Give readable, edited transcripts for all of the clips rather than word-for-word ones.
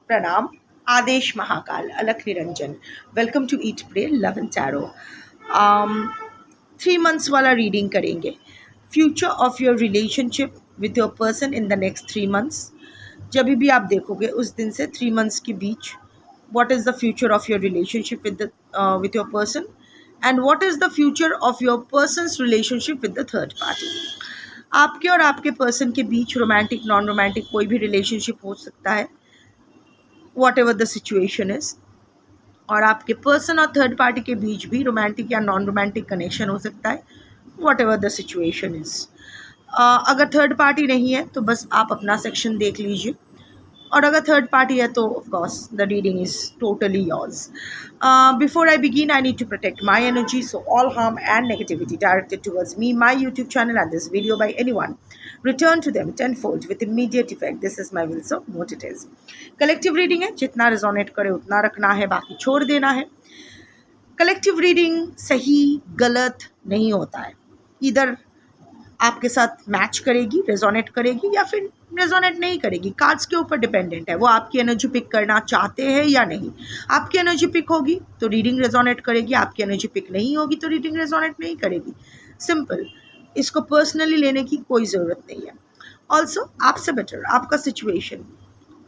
Pranam, Adesh Mahakal, Alak Niranjan. Welcome to Eat, Pray, Love and Tarot. 3 months वाला reading करेंगे. Future of your relationship with your person in the next 3 months. जब भी आप देखोगे उस दिन से 3 months के बीच what is the future of your relationship with your person, and what is the future of your person's relationship with the third party. आपके और आपके पर्सन के बीच रोमांटिक नॉन रोमांटिक कोई भी रिलेशनशिप हो सकता है, what ever the situation is. और आपके पर्सन और थर्ड पार्टी के बीच भी रोमांटिक या नॉन रोमांटिक कनेक्शन हो सकता है, what ever the situation is. अगर थर्ड पार्टी नहीं है तो बस आप अपना सेक्शन देख लीजिए, और अगर थर्ड पार्टी है तो of course the reading is totally yours. Before I begin I need to protect my energy, so all harm and negativity directed towards me, my YouTube channel and this video by anyone, return to them tenfold with immediate effect. This is my will, so what it is. Collective reading है, जितना resonate करे उतना रखना है, बाकी छोड़ देना है. कलेक्टिव रीडिंग सही गलत नहीं होता है, इधर आपके साथ मैच करेगी, रेजोनेट करेगी, या फिर रेजोनेट नहीं करेगी. कार्ड्स के ऊपर डिपेंडेंट है, वो आपकी एनर्जी पिक करना चाहते हैं या नहीं. आपकी एनर्जी पिक होगी तो रीडिंग रेजोनेट करेगी, आपकी एनर्जी पिक नहीं होगी तो रीडिंग रेजोनेट नहीं करेगी. सिंपल. इसको पर्सनली लेने की कोई ज़रूरत नहीं है. ऑल्सो आपसे बेटर आपका सिचुएशन,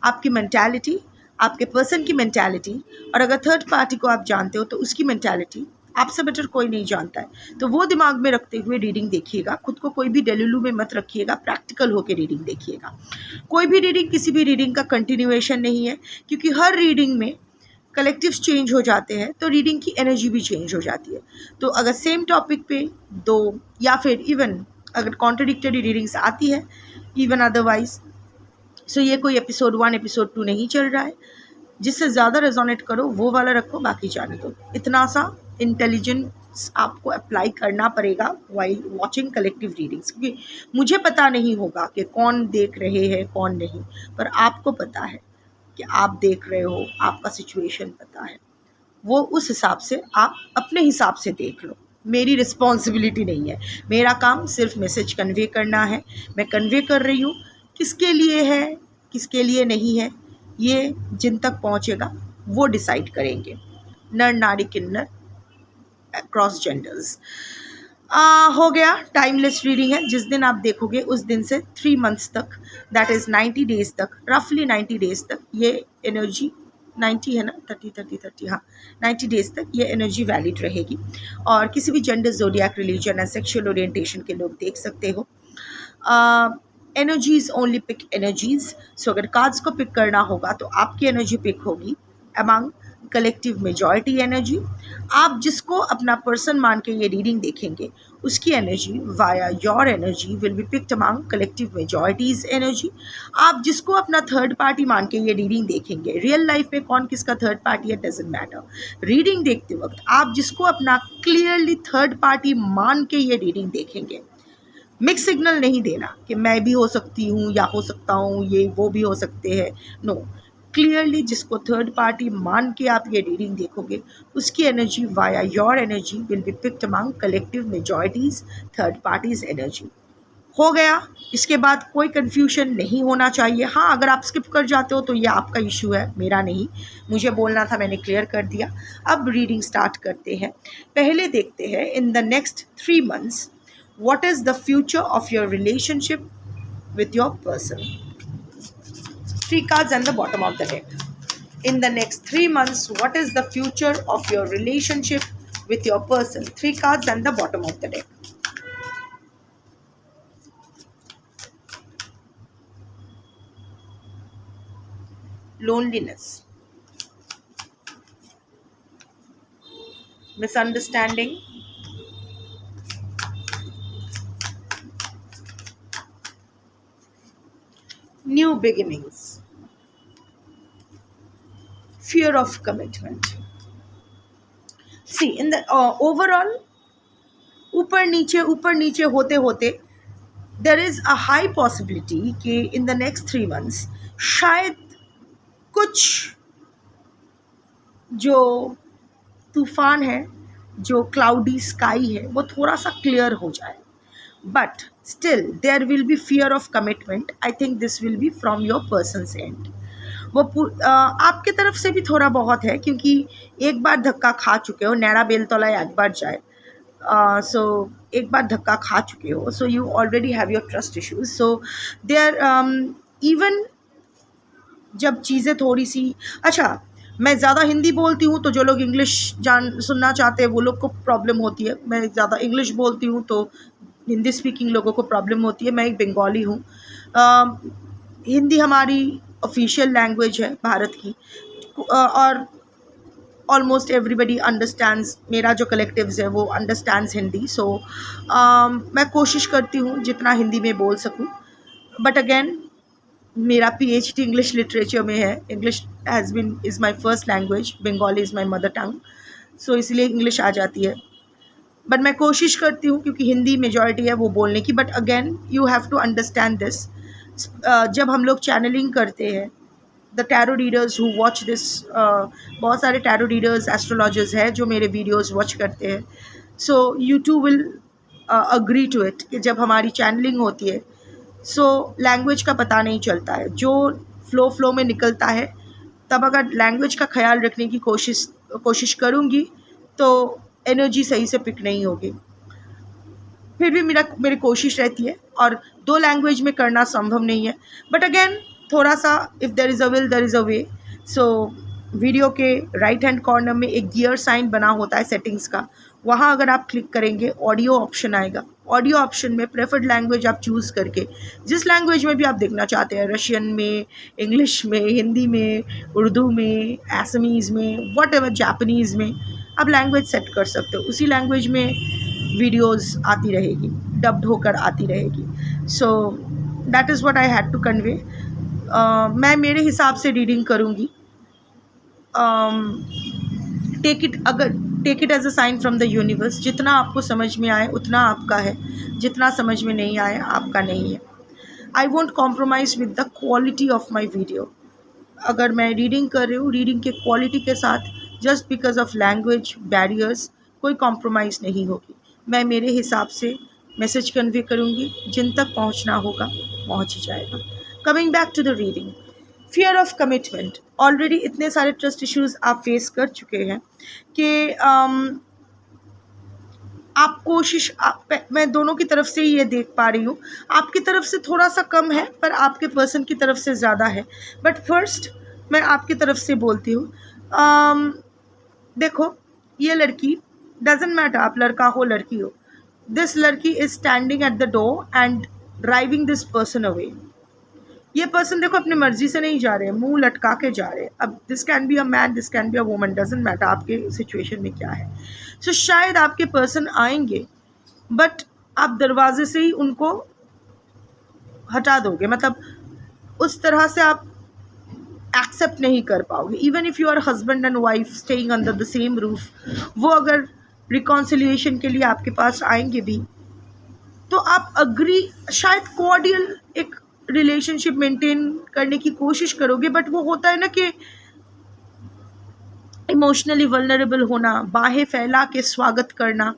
आपकी मैंटेलिटी, आपके पर्सन की मैंटेलिटी, और अगर थर्ड पार्टी को आप जानते हो तो उसकी मैंटेलिटी आपसे बेटर कोई नहीं जानता है. तो वो दिमाग में रखते हुए रीडिंग देखिएगा. खुद को कोई भी डेलुलू में मत रखिएगा, प्रैक्टिकल होकर रीडिंग देखिएगा. कोई भी रीडिंग किसी भी रीडिंग का कंटिन्यूएशन नहीं है, क्योंकि हर रीडिंग में कलेक्टिव्स चेंज हो जाते हैं तो रीडिंग की एनर्जी भी चेंज हो जाती है. तो अगर सेम टॉपिक पे दो या फिर इवन अगर कॉन्ट्रडिक्टरी रीडिंग्स आती है, इवन अदरवाइज, सो ये कोई एपिसोड 1 एपिसोड 2 नहीं चल रहा है. जिससे ज़्यादा रेजोनेट करो वो वाला रखो, बाकी जाने दो. इतना सा इंटेलिजेंस आपको अप्लाई करना पड़ेगा वाइल वॉचिंग कलेक्टिव रीडिंग्स, क्योंकि मुझे पता नहीं होगा कि कौन देख रहे हैं कौन नहीं, पर आपको पता है कि आप देख रहे हो, आपका सिचुएशन पता है. वो उस हिसाब से आप अपने हिसाब से देख लो. मेरी रिस्पॉन्सिबिलिटी नहीं है, मेरा काम सिर्फ मैसेज कन्वे करना है. मैं कन्वे कर रही हूँ. किसके लिए है किसके लिए नहीं है, ये जिन तक पहुँचेगा वो डिसाइड करेंगे. नर नारी किन्नर अक्रॉस जेंडर्स. हो गया. टाइमलेस रीडिंग है. जिस दिन आप देखोगे उस दिन से 3 months तक, दैट इज़ 90 days तक, रफली 90 days तक ये एनर्जी, 90 है ना, 30 हाँ, 90 days तक ये एनर्जी वैलिड रहेगी. और किसी भी जेंडर, ज़ोडिएक, रिलीजन या सेक्शुअल ओरिएंटेशन के लोग देख सकते हो. Energies only pick energies. So अगर कार्ड्स को पिक करना होगा तो आपकी एनर्जी पिक होगी अमंग कलेक्टिव मेजॉरिटी एनर्जी. आप जिसको अपना पर्सन मान के ये रीडिंग देखेंगे उसकी energy via your energy will be picked among collective majorities energy. आप जिसको अपना थर्ड पार्टी मान के ये रीडिंग देखेंगे, रियल लाइफ में कौन किसका थर्ड पार्टी है डजंट मैटर. रीडिंग देखते वक्त आप जिसको अपना क्लियरली थर्ड पार्टी मान के ये रीडिंग देखेंगे, मिक्स सिग्नल नहीं देना कि मैं भी हो सकती हूँ या हो सकता हूँ, ये वो भी हो सकते हैं. नो, क्लियरली जिसको थर्ड पार्टी मान के आप ये रीडिंग देखोगे उसकी energy via your energy will be picked among collective majorities third parties energy. हो गया. इसके बाद कोई कन्फ्यूजन नहीं होना चाहिए. हाँ, अगर आप स्किप कर जाते हो तो ये आपका इशू है, मेरा नहीं. मुझे बोलना था, मैंने क्लियर कर दिया. अब रीडिंग स्टार्ट करते हैं. पहले देखते हैं इन the next 3 months what is the future of your relationship with your person. 3 cards and the bottom of the deck. In the next 3 months, what is the future of your relationship with your person? 3 cards and the bottom of the deck. Loneliness, misunderstanding, new beginnings, fear of commitment. See, in the overall, ऊपर नीचे होते होते there is a high possibility कि in the next 3 months शायद कुछ जो तूफान है, जो क्लाउडी स्काई है, वो थोड़ा सा क्लियर हो जाए. But still there will be fear of commitment. I think this will be from your person's end. आपके तरफ से भी थोड़ा बहुत है, क्योंकि एक बार धक्का खा चुके हो, नैड़ा बेल तोला एक बार जाए। सो एक बार धक्का खा चुके हो, so you already have your trust issues. So there even जब चीज़ें थोड़ी सी, अच्छा मैं ज़्यादा हिंदी बोलती हूँ तो जो लोग इंग्लिश सुनना चाहते हैं वो लोग को प्रॉब्लम होती है। मैं ज़्यादा इंग्लिश बोलती हूँ तो हिंदी स्पीकिंग लोगों को प्रॉब्लम होती है। मैं एक बंगाली हूँ। हिंदी हमारी ऑफिशियल लैंग्वेज है भारत की, और ऑलमोस्ट एवरीबडी अंडरस्टैंड्स, मेरा जो कलेक्टिव्स है वो अंडरस्टैंड्स हिंदी। सो मैं कोशिश करती हूँ जितना हिंदी में बोल सकूँ, बट अगेन मेरा PhD इंग्लिश लिटरेचर में है। English is my first language, Bengali is my mother tongue, so इसलिए इंग्लिश आ जाती है। बट मैं कोशिश करती हूँ, क्योंकि हिंदी मेजॉरिटी है वो बोलने की। But again you have to understand this, जब हम लोग चैनलिंग करते हैं, the tarot readers who watch this, बहुत सारे टैरो रीडर्स एस्ट्रोलॉजर्स हैं जो मेरे वीडियोज़ वॉच करते हैं। So you too will agree to it कि जब हमारी चैनलिंग होती है सो लैंग्वेज का पता नहीं चलता है, जो फ्लो में निकलता है। तब अगर लैंग्वेज का ख्याल रखने की कोशिश करूँगी तो एनर्जी सही से पिक नहीं होगी। फिर भी मेरी कोशिश रहती है, और 2 लैंग्वेज में करना संभव नहीं है। बट अगेन थोड़ा सा, if there is a will there is a way. So video के राइट हैंड कॉर्नर में एक गियर साइन बना होता है सेटिंग्स का, वहाँ अगर आप क्लिक करेंगे ऑडियो ऑप्शन आएगा। ऑडियो ऑप्शन में प्रेफर्ड लैंग्वेज आप चूज़ करके, जिस लैंग्वेज में भी आप देखना चाहते हैं, रशियन में, इंग्लिश में, हिंदी में, उर्दू में, असमीज़ में, व्हाटएवर, जापानीज़ में, आप लैंग्वेज सेट कर सकते हो। उसी लैंग्वेज में वीडियोज़ आती रहेगी, डब्ड होकर आती रहेगी। So that is what I had to convey. मैं मेरे हिसाब से रीडिंग करूँगी। Take it as a sign from the universe. जितना आपको समझ में आए उतना आपका है, जितना समझ में नहीं आए आपका नहीं है। I won't compromise with the quality of my video. अगर मैं रीडिंग कर रही हूँ, रीडिंग के क्वालिटी के साथ just because of language barriers कोई कॉम्प्रोमाइज़ नहीं होगी। मैं मेरे हिसाब से मैसेज कन्वे करूँगी, जिन तक पहुँचना होगा पहुँच ही जाएगा। Coming back to the reading, fear of commitment. Already इतने सारे ट्रस्ट इश्यूज आप फेस कर चुके हैं कि मैं दोनों की तरफ से ये देख पा रही हूँ, आपकी तरफ से थोड़ा सा कम है पर आपके पर्सन की तरफ से ज़्यादा है। बट फर्स्ट मैं आपकी तरफ से बोलती हूँ, देखो ये लड़की, डजेंट मैटर आप लड़का हो लड़की हो, दिस लड़की is standing at the door and driving this person away. ये पर्सन देखो अपनी मर्जी से नहीं जा रहे हैं, मुंह लटका के जा रहे हैं। अब this can be a man, this can be a woman, doesn't matter आपके सिचुएशन में क्या है। सो शायद आपके पर्सन आएंगे बट आप दरवाजे से ही उनको हटा दोगे, मतलब उस तरह से आप एक्सेप्ट नहीं कर पाओगे। Even if you are husband and wife staying under the same roof, वो अगर रिकॉन्सिलिएशन के लिए आपके पास आएंगे भी तो आप अग्री, शायद कॉर्डियल एक रिलेशनशिप मेंटेन करने की कोशिश करोगे। बट वो होता है ना कि इमोशनली वल्नरेबल होना, बाहें फैला के स्वागत करना,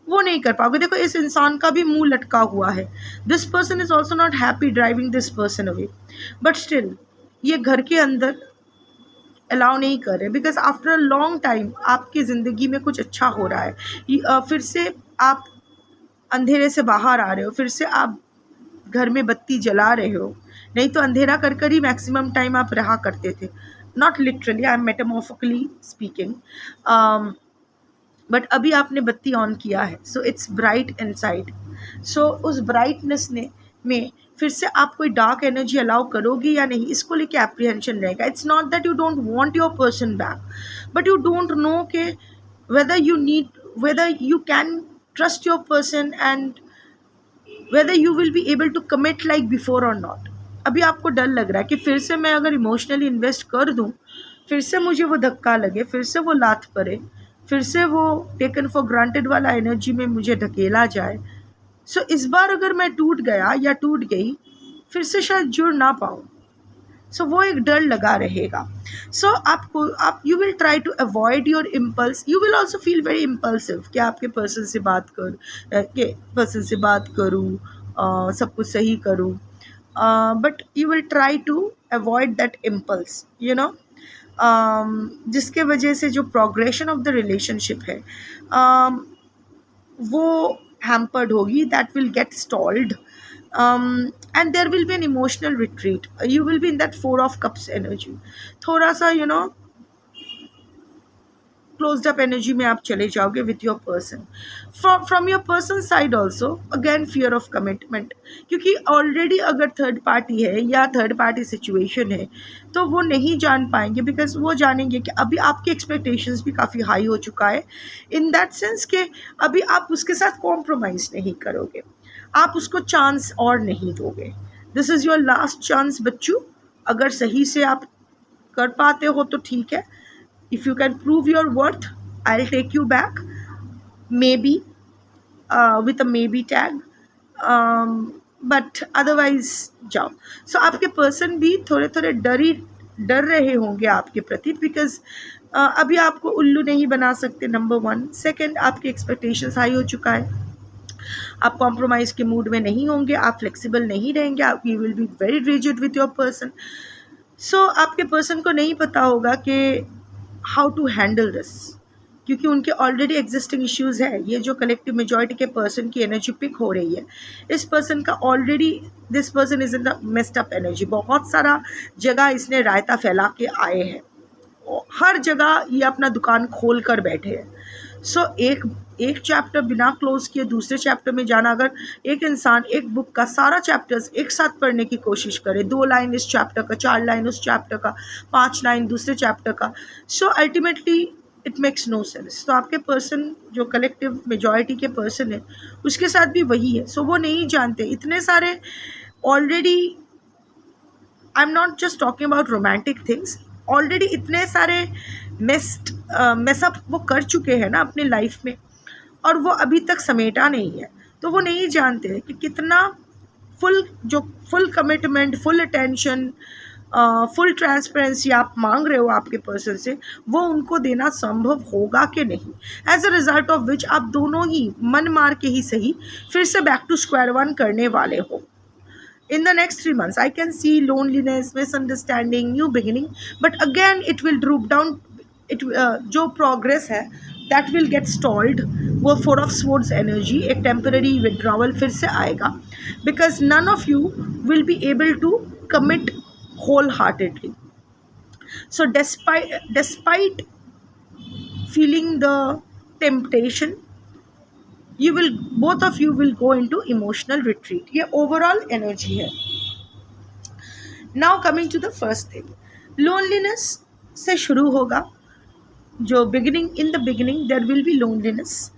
वो नहीं कर पाओगे। देखो इस इंसान का भी मुंह लटका हुआ है। This person is also not happy driving this person away, but still ये घर के अंदर अलाउ नहीं कर रहे, because after a long time आपकी ज़िंदगी में कुछ अच्छा हो रहा है। फिर से आप अंधेरे से बाहर आ रहे हो, फिर से आप घर में बत्ती जला रहे हो। नहीं तो अंधेरा कर कर ही मैक्सिमम टाइम आप रहा करते थे, not literally, I am metamorphically speaking, but अभी आपने बत्ती ऑन किया है, so it's bright inside. So उस ब्राइटनेस में फिर से आप कोई डार्क एनर्जी अलाउ करोगे या नहीं, इसको लेके एप्रीहेंशन रहेगा। It's not that you don't want your person back, but you don't know के whether you can trust your person and whether you will be able to commit like before or not। अभी आपको डर लग रहा है कि फिर से मैं अगर इमोशनली इन्वेस्ट कर दूं, फिर से मुझे वो धक्का लगे, फिर से वो लात पड़े, फिर से वो टेकन फॉर ग्रांटेड वाला एनर्जी में मुझे ढकेला जाए। सो इस बार अगर मैं टूट गया या टूट गई, फिर से शायद जुड़ ना पाऊँ। सो वो एक डर लगा रहेगा। सो आप you will try to avoid your impulse. You will also feel very impulsive कि आपके पर्सन से बात करूँ, सब कुछ सही करूँ, but you will try to avoid that impulse, you know, जिसके वजह से जो प्रोग्रेशन ऑफ द रिलेशनशिप है वो हैम्पर्ड होगी, that will get stalled, and there will be an emotional retreat. You will be in that four of cups energy, थोड़ा सा closed up energy में आप चले जाओगे with your person. From your person side also again fear of commitment, क्योंकि already अगर third party है या थर्ड पार्टी सिचुएशन है तो वो नहीं जान पाएंगे, बिकॉज वो जानेंगे कि अभी आपकी एक्सपेक्टेशंस भी काफ़ी हाई हो चुका है, इन दैट सेंस कि अभी आप उसके साथ कॉम्प्रोमाइज़ नहीं करोगे, आप उसको चांस और नहीं दोगे. This is your last chance बच्चों. अगर सही से आप कर पाते हो तो ठीक है. If you can prove your worth, I'll take you back, maybe, with a maybe tag, but otherwise जाओ. So आपके पर्सन भी थोड़े थोड़े डर रहे होंगे आपके प्रति, बिकॉज अभी आपको उल्लू नहीं बना सकते, नंबर वन. सेकेंड, आपके एक्सपेक्टेशंस हाई हो चुका है, आप कॉम्प्रोमाइज़ के मूड में नहीं होंगे, आप फ्लेक्सिबल नहीं रहेंगे, आप you will be very rigid with your person. So आपके पर्सन को नहीं पता होगा कि हाउ टू हैंडल दिस, क्योंकि उनके ऑलरेडी एग्जिस्टिंग इश्यूज़ है. ये जो कलेक्टिव मेजॉरिटी के पर्सन की एनर्जी पिक हो रही है, इस पर्सन का already, this person is in the messed up energy. बहुत सारा जगह इसने रायता फैला के आए हैं, हर जगह ये अपना दुकान खोल कर बैठे हैं. सो एक चैप्टर बिना क्लोज किए दूसरे चैप्टर में जाना, अगर एक इंसान एक बुक का सारा चैप्टर्स एक साथ पढ़ने की कोशिश करे, 2 लाइन इस चैप्टर का, 4 लाइन उस चैप्टर का, 5 लाइन दूसरे चैप्टर का, so ultimately it makes no sense. तो आपके पर्सन जो कलेक्टिव मेजॉरिटी के पर्सन है उसके साथ भी वही है. सो वो नहीं जानते इतने सारे already, I am not just talking about romantic things, already इतने सारे मेसअप वो कर चुके हैं ना अपनी लाइफ में, और वो अभी तक समेटा नहीं है. तो वो नहीं जानते कि कितना full commitment, full attention, full transparency आप मांग रहे हो आपके पर्सन से, वो उनको देना संभव होगा कि नहीं. As a result of which आप दोनों ही मन मार के ही सही फिर से बैक टू स्क्वायर वन करने वाले हो. In the next 3 months, I can see loneliness, misunderstanding, new beginning, but again it will droop down. जो progress है that will get stalled. वो 4 of swords energy एक temporary withdrawal फिर से आएगा, because none of you will be able to commit wholeheartedly. So despite feeling the temptation, both of you will go into emotional retreat. ये overall energy है. Now coming to the first thing, loneliness से शुरू होगा. जो in the beginning there will be loneliness,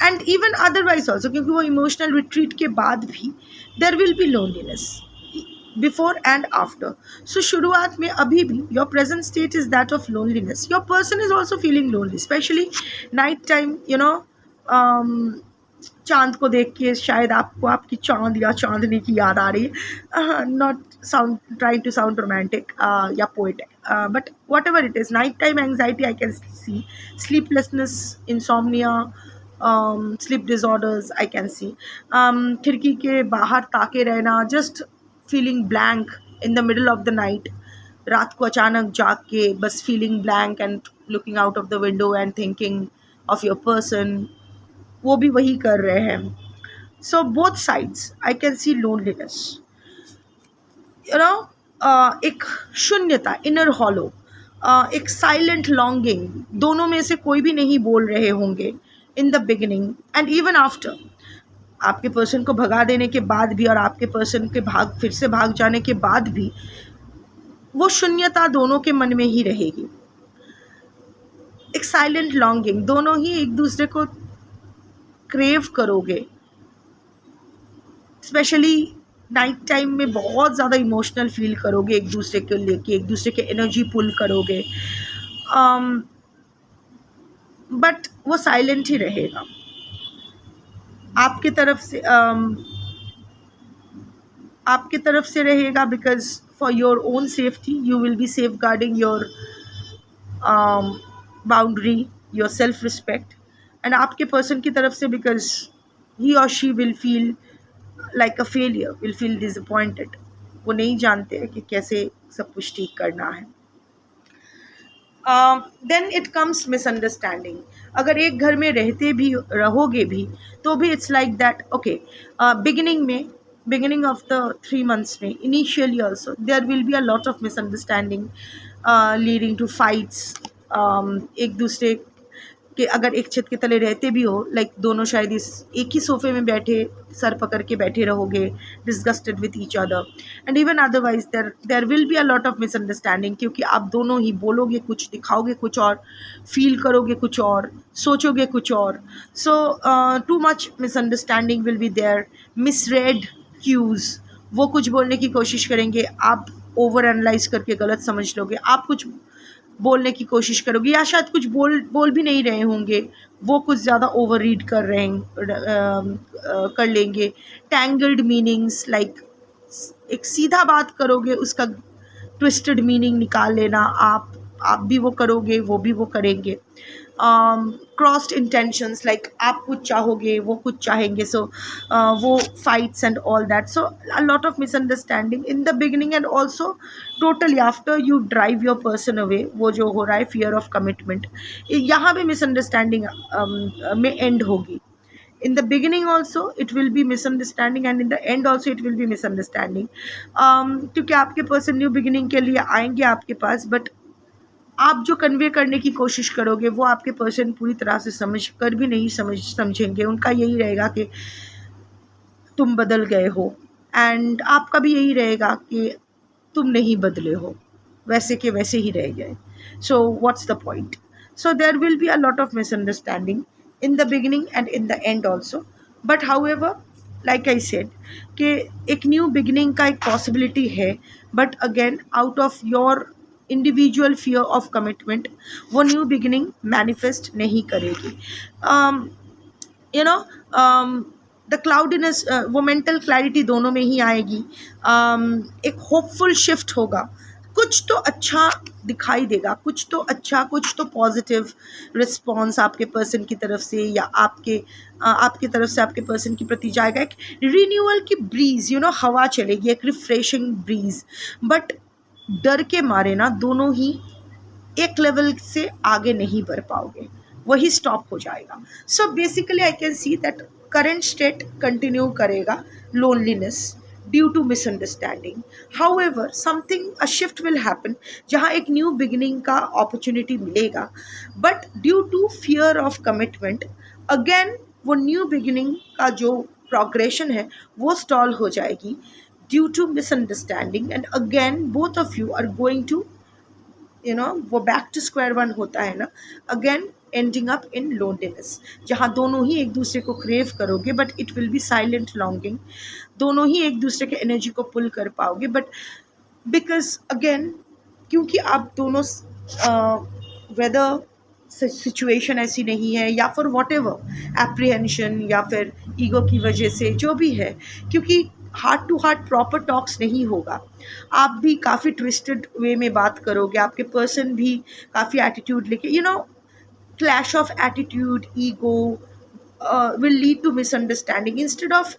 and even otherwise also, क्योंकि वो emotional retreat के बाद भी there will be loneliness before and after. So शुरुआत में अभी भी your present state is that of loneliness. Your person is also feeling lonely, especially night time, चांद को देख के शायद आपको आपकी चांद या चांदनी की याद आ रही है. Not sound trying to sound romantic या poetic, but whatever it is, night time anxiety I can see, sleeplessness, insomnia, sleep disorders I can see, खिड़की के बाहर ताके रहना, just feeling blank in the middle of the night, रात को अचानक जाग के बस feeling blank and looking out of the window and thinking of your person, वो भी वही कर रहे हैं. So both sides I can C loneliness, एक शून्यता, इनर हॉलो, एक साइलेंट लॉन्गिंग, दोनों में से कोई भी नहीं बोल रहे होंगे in the beginning and even after. आपके पर्सन को भगा देने के बाद भी और आपके पर्सन के फिर से भाग जाने के बाद भी वो शून्यता दोनों के मन में ही रहेगी. एक साइलेंट लॉन्गिंग, दोनों ही एक दूसरे को क्रेव करोगे. स्पेशली नाइट टाइम में बहुत ज़्यादा इमोशनल फील करोगे एक दूसरे के लेके, एक दूसरे के एनर्जी पुल करोगे, बट वो साइलेंट ही रहेगा आपकी तरफ से रहेगा, because for your own safety you will be safe guarding your boundary, your self respect. And आपके पर्सन की तरफ से, बिकॉज ही और she will feel like a failure, will feel disappointed वो नहीं जानते हैं कि कैसे सब कुछ ठीक करना है। Then it comes misunderstanding. अगर एक घर में रहते भी रहोगे भी तो भी it's like that, okay, beginning of the 3 months में initially also there will be a lot of misunderstanding leading to fights. एक दूसरे कि अगर एक छत के तले रहते भी हो, लाइक दोनों शायद इस एक ही सोफे में बैठे सर पकड़ के बैठे रहोगे, disgusted with each other, and even otherwise there will be a lot of misunderstanding, क्योंकि आप दोनों ही बोलोगे कुछ, दिखाओगे कुछ और, फील करोगे कुछ और, सोचोगे कुछ और। So too much misunderstanding will be there. Misread cues, वो कुछ बोलने की कोशिश करेंगे, आप ओवर एनालाइज करके गलत समझ लोगे। आप कुछ बोलने की कोशिश करोगे या शायद कुछ बोल भी नहीं रहे होंगे, वो कुछ ज़्यादा ओवर रीड कर लेंगे। टैंगल्ड मीनिंग्स, लाइक एक सीधा बात करोगे उसका ट्विस्टेड मीनिंग निकाल लेना, आप भी वो करोगे, वो भी वो करेंगे। क्रॉस्ड इंटेंशंस, लाइक आप कुछ चाहोगे वो कुछ चाहेंगे, सो वो fights and all that. So a lot of misunderstanding in the beginning and also totally after you drive your person away, वो जो हो रहा है फियर ऑफ कमिटमेंट, यहाँ पे मिसअंडरस्टैंडिंग में एंड होगी। In the beginning also it will be misunderstanding and in the end also it will be misunderstanding, क्योंकि आपके पर्सन न्यू बिगिनिंग के लिए आएंगे आपके पास, बट आप जो कन्वे करने की कोशिश करोगे वो आपके पर्सन पूरी तरह से समझ कर भी नहीं समझेंगे। उनका यही रहेगा कि तुम बदल गए हो, एंड आपका भी यही रहेगा कि तुम नहीं बदले हो, वैसे के वैसे ही रह गए। So what's the point? So there will be a lot of misunderstanding in the beginning and in the end also, but however like I said कि एक न्यू बिगिनिंग का एक पॉसिबिलिटी है, but again out of your individual fear of commitment वो new beginning manifest नहीं करेगी। You know the cloudiness, वो mental clarity दोनों में ही आएगी। एक होपफुल शिफ्ट होगा, कुछ तो अच्छा दिखाई देगा, कुछ तो अच्छा, कुछ तो पॉजिटिव रिस्पॉन्स आपके पर्सन की तरफ से या आपके तरफ से आपके पर्सन के प्रति जाएगा। एक रिन्यूअल की ब्रीज, हवा चलेगी, एक रिफ्रेशिंग ब्रीज, बट डर के मारे ना दोनों ही एक लेवल से आगे नहीं बढ़ पाओगे, वही स्टॉप हो जाएगा। So basically I can see that current state continue करेगा, loneliness due to misunderstanding. However a shift will happen जहाँ एक न्यू बिगिनिंग का अपॉर्चुनिटी मिलेगा, but due to fear of commitment again वो न्यू बिगिनिंग का जो प्रोग्रेशन है वो स्टॉल हो जाएगी due to misunderstanding, and again both of you are going to वो बैक टू स्क्वायर वन होता है ना, again ending up in loneliness, जहाँ दोनों ही एक दूसरे को क्रेव करोगे, but it will B silent longing. दोनों ही एक दूसरे के एनर्जी को पुल कर पाओगे, बट बिकॉज अगेन क्योंकि आप दोनों वेदर सिचुएशन ऐसी नहीं है या फिर वॉट एवर एप्रीहेंशन या फिर ईगो की वजह से जो भी है, क्योंकि heart to heart proper talks नहीं होगा, आप भी काफ़ी ट्विस्टेड वे में बात करोगे, आपके पर्सन भी काफ़ी एटीट्यूड लेके, clash of attitude, ego will lead to misunderstanding. Instead of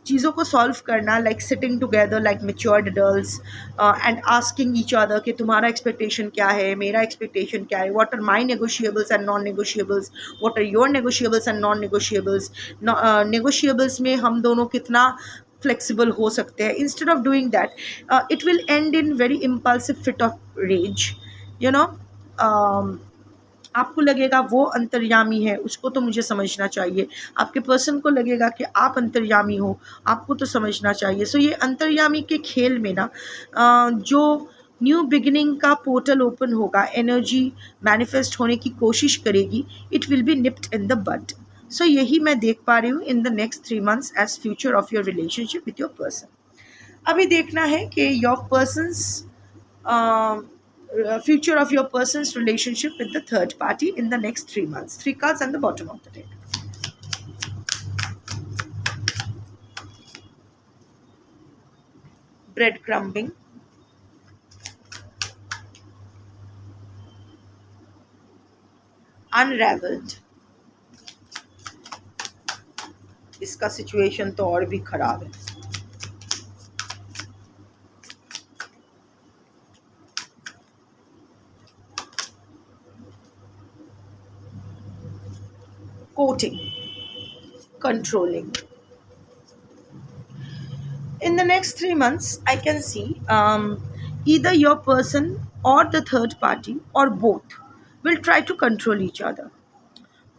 चीज़ों को सॉल्व करना, like sitting together like matured adults and asking each other कि तुम्हारा एक्सपेक्टेशन क्या है, मेरा एक्सपेक्टेशन क्या है, what are my negotiables and non negotiables, what are your negotiables and non negotiables. Negotiables में हम दोनों कितना फ्लेक्सिबल हो सकते हैं। Instead of doing that it will end in very impulsive fit of rage. आपको लगेगा वो अंतर्यामी है, उसको तो मुझे समझना चाहिए, आपके पर्सन को लगेगा कि आप अंतर्यामी हो, आपको तो समझना चाहिए। सो ये अंतर्यामी के खेल में ना जो न्यू बिगिनिंग का पोर्टल ओपन होगा, एनर्जी मैनिफेस्ट होने की कोशिश करेगी, it will be nipped in the bud. So यही मैं देख पा रही हूँ in the next 3 months as future of your relationship with your person. अभी देखना है कि your person's future of your person's relationship with the third party in the next 3 months. 3 cards and the bottom of the deck. Breadcrumbing, unraveled. इसका situation तो और भी खराब है। courting, controlling. In the next 3 months, I can see either your person or the third party or both will try to control each other.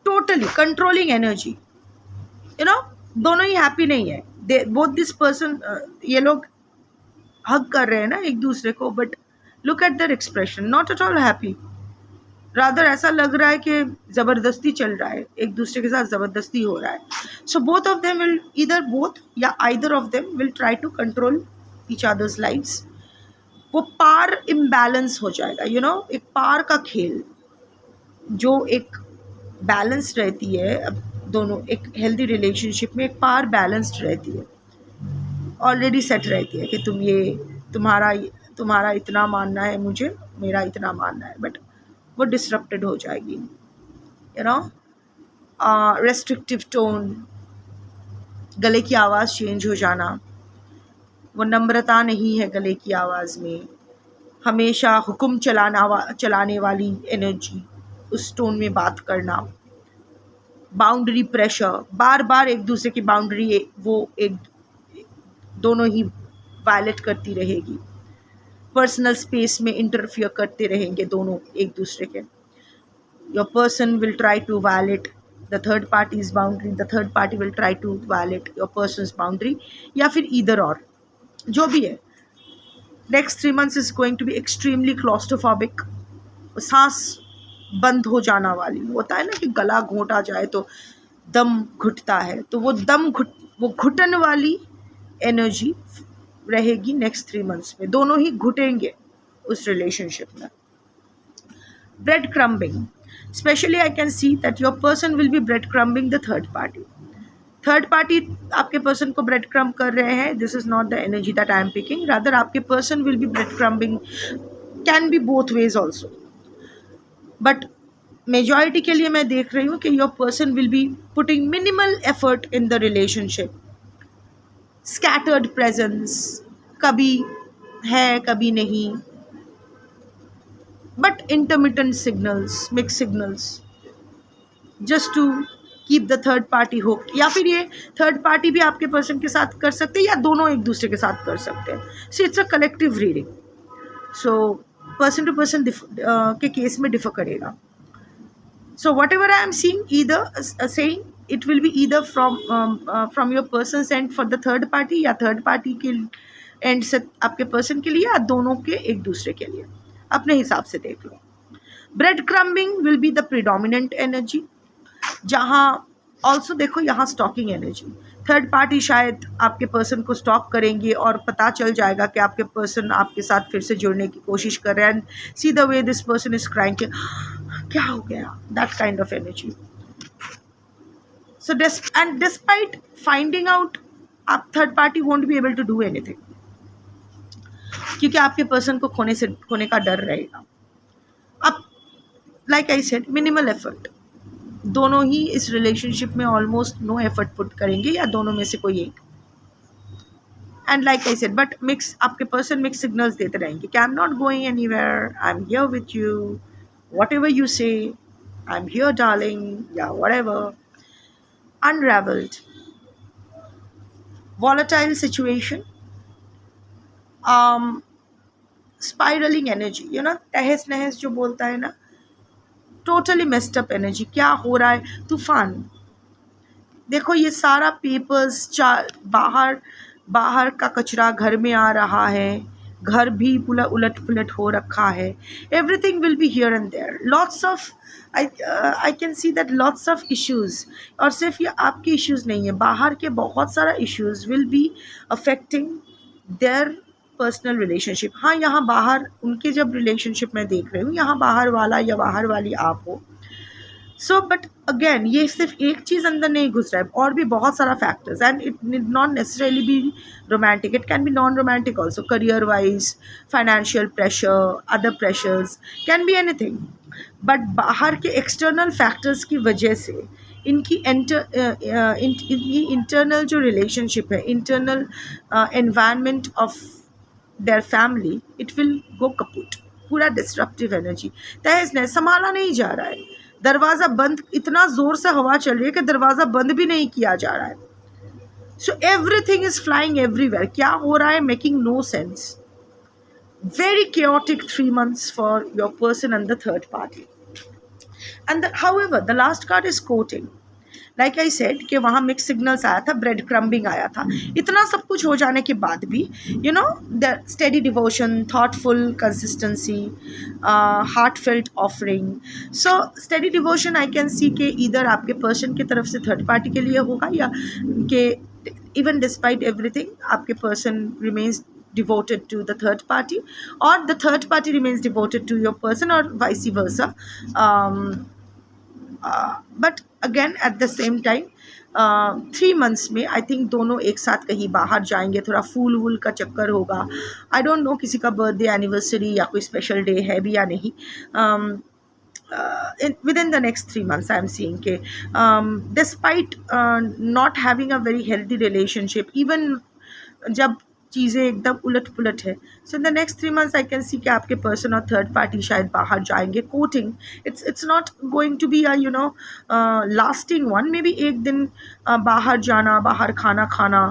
Totally controlling energy. You know, दोनों ही happy नहीं है. They both this person, ये लोग हग कर रहे हैं ना एक दूसरे को, but look at their expression, not at all happy. Rather ऐसा लग रहा है कि ज़बरदस्ती चल रहा है, एक दूसरे के साथ ज़बरदस्ती हो रहा है. So both of them will either both या either of them will try to control each other's lives. वो पार इम्बैलेंस हो जाएगा. यू नो, एक पार का खेल, जो एक बैलेंस रहती है. अब दोनों एक हेल्दी रिलेशनशिप में एक पार बैलेंस्ड रहती है, ऑलरेडी सेट रहती है कि तुम्हारा इतना मानना है, मुझे मेरा इतना मानना है, बट वो डिसरप्टेड हो जाएगी. यू नो, रेस्ट्रिक्टिव टोन, गले की आवाज़ चेंज हो जाना, वो नम्रता नहीं है गले की आवाज़ में, हमेशा हुक्म चलाने वाली एनर्जी, उस टोन में बात करना, बाउंड्री प्रेशर, बार बार एक दूसरे की बाउंड्री वो एक दोनों ही वायलेट करती रहेगी, पर्सनल स्पेस में इंटरफियर करते रहेंगे दोनों एक दूसरे के. Your person will try to violate the third party's boundary, the third party will try to violate your person's boundary, या फिर ईदर और जो भी है. Next 3 months is going to be extremely claustrophobic. सांस बंद हो जाना वाली होता है ना, कि गला घोंटा जाए तो दम घुटता है, तो वो घुटन वाली एनर्जी रहेगी नेक्स्ट 3 months में. दोनों ही घुटेंगे उस रिलेशनशिप में. Bread crumbing, specially I can see that your person will be bread crumbing the third party. Third party आपके पर्सन को ब्रेड क्रम्ब कर रहे हैं. This is not the energy that I am picking. Rather आपके person will be bread crumbing, can be both ways also, but majority के लिए मैं देख रही हूँ कि your person will be putting minimal effort in the relationship. Scattered presence, कभी है कभी नहीं, but intermittent signals, mix signals, just to keep the third party hoped. या फिर ये थर्ड पार्टी भी आपके पर्सन के साथ कर सकते हैं, या दोनों एक दूसरे के साथ कर सकते हैं. So it's a collective reading. So person to person के केस में डिफर करेगा. So whatever I am seeing, either saying it will be either from your person's end for the third party, या third party के and से आपके person के लिए, या दोनों के एक दूसरे के लिए. अपने हिसाब से देख लो. Bread crumbing will be the predominant energy. जहाँ ऑल्सो देखो, यहाँ स्टॉकिंग एनर्जी. थर्ड पार्टी शायद आपके पर्सन को स्टॉक करेंगे और पता चल जाएगा कि आपके पर्सन आपके साथ फिर से जुड़ने की कोशिश कर रहे हैं. And see the way this person is crying, क्या हो गया, that kind of energy. So despite finding out, आप third party won't be able to do anything, क्योंकि आपके पर्सन को खोने का डर रहेगा. अब like I said, minimal effort. दोनों ही इस रिलेशनशिप में ऑलमोस्ट नो एफर्ट पुट करेंगे, या दोनों में से कोई एक. And like I said, but mix, आपके पर्सन मिक्स सिग्नल्स देते रहेंगे कि I am not going anywhere, I am here with you, what ever you से, आई एम हियर डार्लिंग, या what ever. Unraveled, volatile situation, spiraling energy, you know, तहस नहस जो बोलता है ना, totally messed up energy. क्या हो रहा है, तूफान. देखो ये सारा पेपर्स, बाहर का कचरा घर में आ रहा है, घर भी पूरा उलट पुलट हो रखा है. Everything will be here and there. Lots of I can see that lots of issues, और सिर्फ ये आपके इश्यूज़ नहीं है, बाहर के बहुत सारा issues will be affecting their personal relationship. हाँ, यहाँ बाहर उनके जब रिलेशनशिप में देख रही हूँ, यहाँ बाहर वाला या बाहर वाली आप हो. सो बट अगेन, ये सिर्फ एक चीज़ अंदर नहीं घुस रहा है, और भी बहुत सारा factors. And it need not necessarily be romantic, it can be non romantic also. Career wise, financial pressure, other pressures, can be anything. But बाहर के एक्सटर्नल फैक्टर्स की वजह से इनकी इंटरनल जो रिलेशनशिप है, internal environment of their family, it will go kaput. पूरा disruptive energy, तहस नहस, संभाला नहीं जा रहा है. दरवाज़ा बंद, इतना ज़ोर से हवा चल रही है कि दरवाज़ा बंद भी नहीं किया जा रहा है. So everything is flying everywhere. क्या हो रहा है, making no sense. Very chaotic 3 months for your person and the third party. And however, the last card is courting. Like I said कि वहाँ मिक्स सिग्नल्स आया था, ब्रेड क्रम्बिंग आया था. इतना सब कुछ हो जाने के बाद भी the steady devotion, thoughtful consistency, heartfelt offering. So steady devotion I can सी के इधर आपके पर्सन की तरफ से थर्ड पार्टी के लिए होगा, या कि इवन डिस्पाइट एवरीथिंग आपके person remains devoted to the third party, or the third party remains devoted to your person, or vice versa. But again at the same time 3 months में I think दोनों एक साथ कहीं बाहर जाएंगे. थोड़ा फूल वूल का चक्कर होगा. आई डोंट नो किसी का बर्थडे, एनिवर्सरी या कोई स्पेशल डे है भी या नहीं. Within the next 3 months I am seeing के despite not having a very healthy relationship, even जब चीज़ें एकदम उलट पुलट है, so in the next 3 months I can see कि आपके पर्सन और थर्ड पार्टी शायद बाहर जाएंगे. Courting, it's not going to be lasting one. Maybe एक दिन बाहर जाना, बाहर खाना खाना,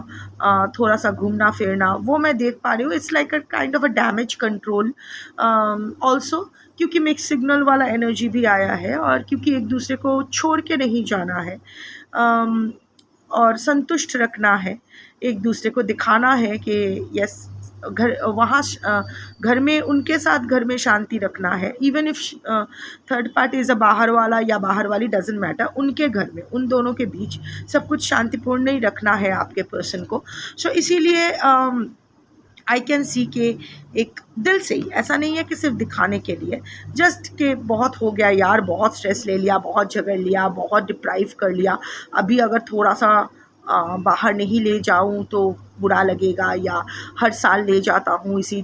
थोड़ा सा घूमना फिरना, वो मैं देख पा रही हूँ. It's like a kind of a damage control also, क्योंकि मिक्स सिग्नल वाला एनर्जी भी आया है, और क्योंकि एक दूसरे को छोड़ के नहीं जाना है, और संतुष्ट रखना है, एक दूसरे को दिखाना है कि यस घर वहाँ घर में उनके साथ घर में शांति रखना है. Even if third party is a बाहर वाला या बाहर वाली, डजेंट मैटर, उनके घर में उन दोनों के बीच सब कुछ शांतिपूर्ण ही रखना है आपके पर्सन को. सो इसीलिए आई कैन सी के एक दिल से ही, ऐसा नहीं है कि सिर्फ दिखाने के लिए, जस्ट कि बहुत हो गया यार, बहुत स्ट्रेस ले लिया, बहुत झगड़ लिया, बहुत डिप्राइव कर लिया, अभी अगर थोड़ा सा बाहर नहीं ले जाऊं तो बुरा लगेगा, या हर साल ले जाता हूँ इसी,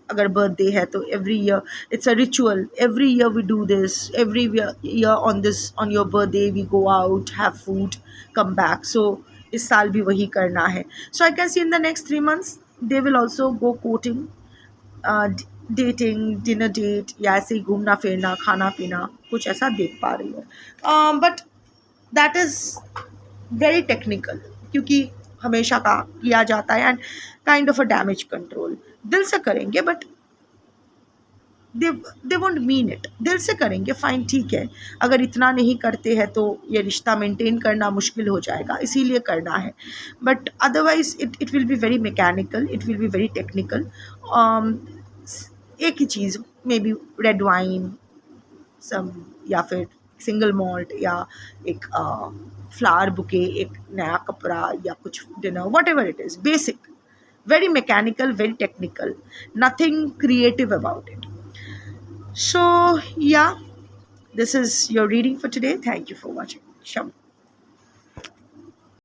अगर बर्थडे है तो every year it's a ritual, every year we do this, every year on your birthday we go out, have food, come back. So इस साल भी वही करना है. So I can see in the next 3 months they will also go courting, dating, dinner date, या ऐसे ही घूमना फिरना, खाना पीना, कुछ ऐसा देख पा रही है. But that is very technical, क्योंकि हमेशा का किया जाता है, and kind of a damage control. दिल से करेंगे but they won't mean it. दिल से करेंगे फाइन, ठीक है. अगर इतना नहीं करते हैं तो ये रिश्ता मेंटेन करना मुश्किल हो जाएगा, इसीलिए करना है. But otherwise it will be very mechanical, it will be very technical. एक ही चीज़, मे बी रेड वाइन सम, या फिर सिंगल मॉल्ट, या एक फ्लावर बुके, एक नया कपड़ा, या कुछ dinner, what ever it is. Basic, very mechanical, very technical, nothing creative about it. So yeah, this is your reading for today. Thank you for watching. Sham.